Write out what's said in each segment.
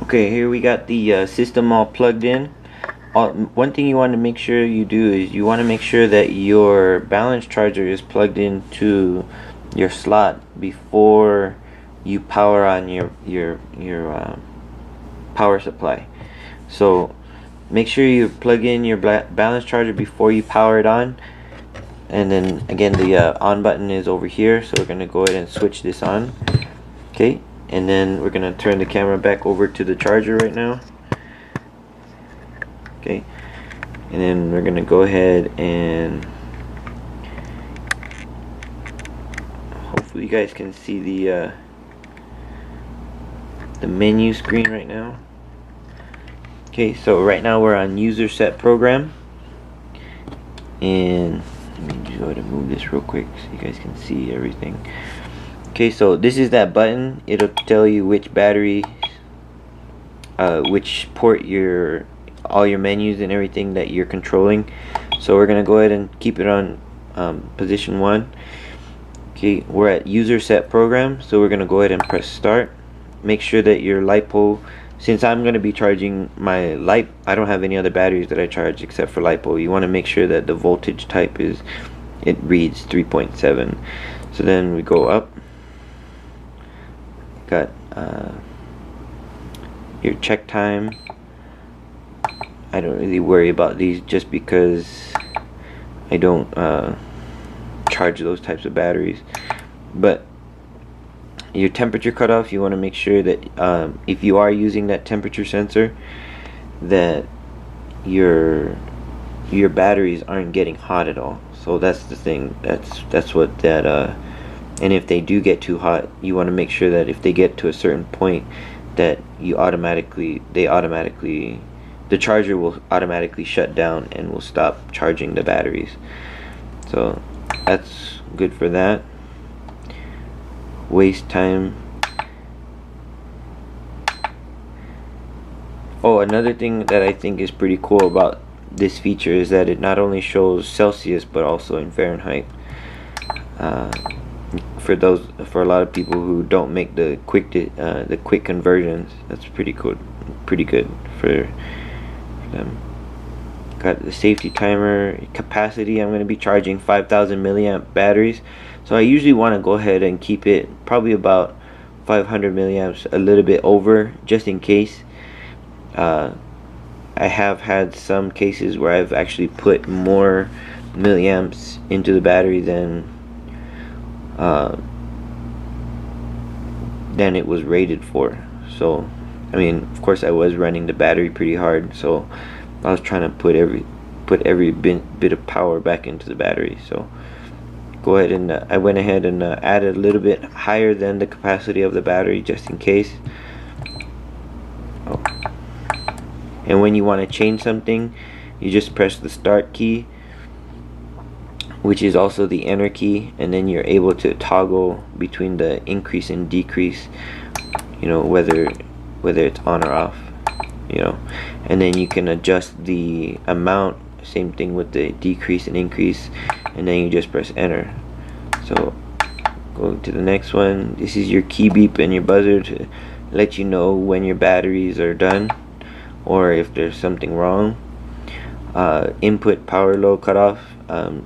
Okay, here we got the system all plugged in. One thing you want to make sure you do is you want to make sure that your balance charger is plugged into your slot before you power on your power supply. So make sure you plug in your balance charger before you power it on. And then again, the on button is over here, so we're going to go ahead and switch this on. Okay, and then we're going to turn the camera back over to the charger right now. Okay, and then we're going to go ahead and hopefully you guys can see the menu screen right now. Okay, so right now we're on user set program, and let me just go ahead and move this real quick so you guys can see everything. Okay, so this is that button. It'll tell you which battery, which port all your menus and everything that you're controlling. So we're gonna go ahead and keep it on position 1. Okay, we're at user set program, so we're gonna go ahead and press start. Make sure that your LiPo, since I'm going to be charging my light, I don't have any other batteries that I charge except for LiPo. You want to make sure that the voltage type it reads 3.7. So then we go up, got your check time. I don't really worry about these just because I don't charge those types of batteries. But your temperature cutoff, you want to make sure that if you are using that temperature sensor, that your batteries aren't getting hot at all. So that's the thing. That's what that and if they do get too hot, you want to make sure that if they get to a certain point, that the charger will automatically shut down and will stop charging the batteries. So that's good for that. Waste time. Oh, another thing that I think is pretty cool about this feature is that it not only shows Celsius but also in Fahrenheit. For a lot of people who don't make the quick conversions, that's pretty cool, pretty good for them. Got the safety timer. Capacity, I'm going to be charging 5,000 milliamp batteries, so I usually want to go ahead and keep it probably about 500 milliamps, a little bit over, just in case. I have had some cases where I've actually put more milliamps into the battery than it was rated for. So I mean, of course I was running the battery pretty hard, so I was trying to put every bit of power back into the battery. So go ahead and I went ahead and added a little bit higher than the capacity of the battery just in case. Oh. And when you want to change something, you just press the start key, which is also the enter key, and then you're able to toggle between the increase and decrease, you know, whether it's on or off, you know. And then you can adjust the amount, same thing with the decrease and increase, and then you just press enter. So go to the next one. This is your key beep and your buzzer to let you know when your batteries are done or if there's something wrong. Input power low cutoff.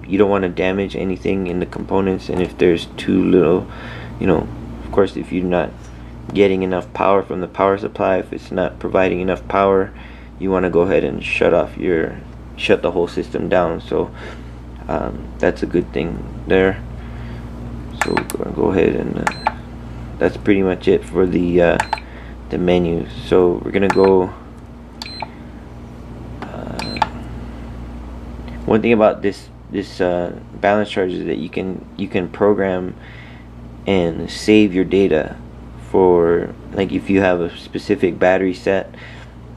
You don't want to damage anything in the components, and if there's too little, you know, of course if you're not getting enough power from the power supply, if it's not providing enough power, you want to go ahead and shut the whole system down. So that's a good thing there. So we're gonna go ahead and that's pretty much it for the menu. So we're gonna go. One thing about this balance charger is that you can program and save your data for, like, if you have a specific battery set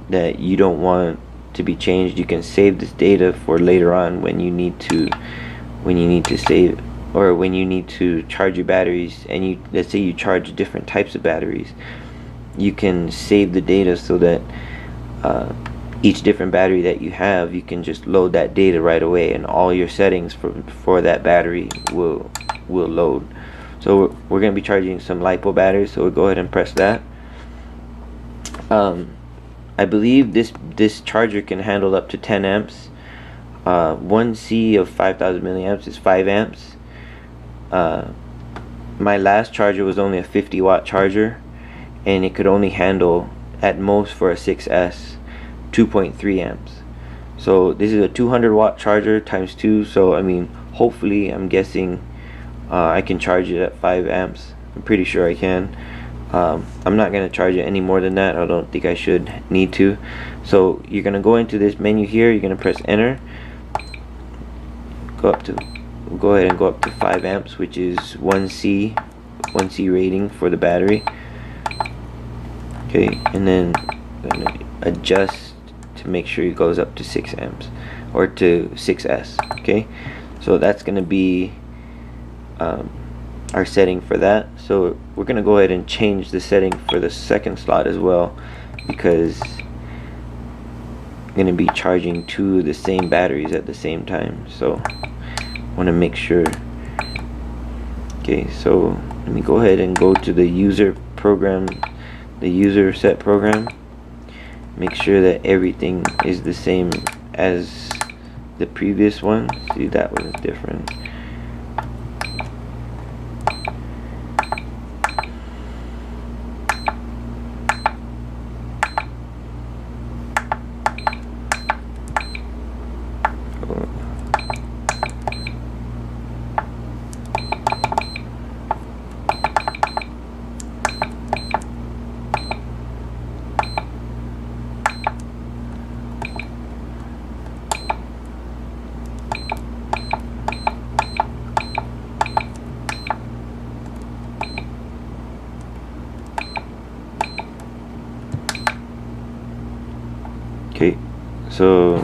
that you don't want to be changed, you can save this data for later on when you need to save, or when you need to charge your batteries, and let's say you charge different types of batteries, you can save the data so that each different battery that you have, you can just load that data right away, and all your settings for that battery will load. So we're going to be charging some LiPo batteries, so we'll go ahead and press that. I believe this charger can handle up to 10 amps. 1C of 5,000 milliamps is 5 amps. My last charger was only a 50-watt charger, and it could only handle at most for a 6S 2.3 amps. So this is a 200-watt charger times 2. So I mean, hopefully, I'm guessing I can charge it at 5 amps. I'm pretty sure I can. I'm not gonna charge it any more than that. I don't think I should need to. So you're gonna go into this menu here. You're gonna press enter. Go ahead and go up to 5 amps, which is 1C rating for the battery. Okay, and then adjust to make sure it goes up to 6 amps or to 6S. Okay, so that's gonna be our setting for that. So we're gonna go ahead and change the setting for the second slot as well, because I'm gonna be charging two of the same batteries at the same time. So want to make sure. Okay, so let me go ahead and go to the user program, the user set program. Make sure that everything is the same as the previous one. See, that was different. Okay, so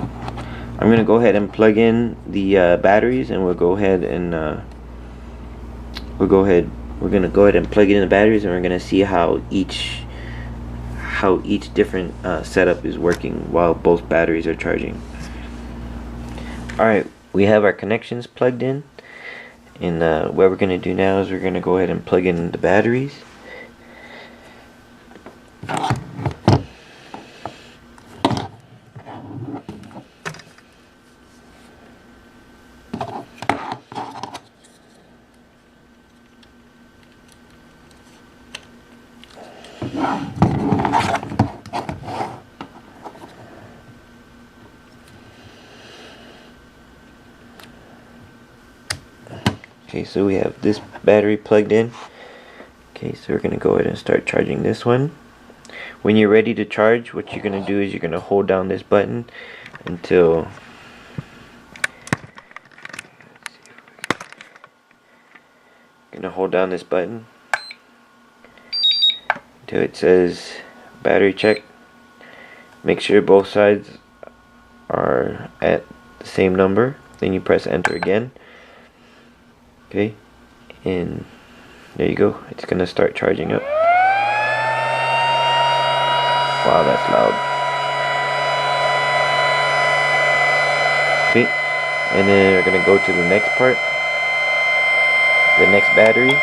I'm gonna go ahead and plug in the batteries, and we're gonna go ahead and plug in the batteries, and we're gonna see how each different setup is working while both batteries are charging. Alright, we have our connections plugged in, and what we're gonna do now is we're gonna go ahead and plug in the batteries. Okay, so we have this battery plugged in. Okay, so we're gonna go ahead and start charging this one. When you're ready to charge, what you're gonna do is you're gonna hold down this button until it says battery check. Make sure both sides are at the same number. Then you press enter again. Okay, and there you go. It's gonna start charging up. Wow, that's loud. Okay, and then we're gonna go to the next part, the next battery.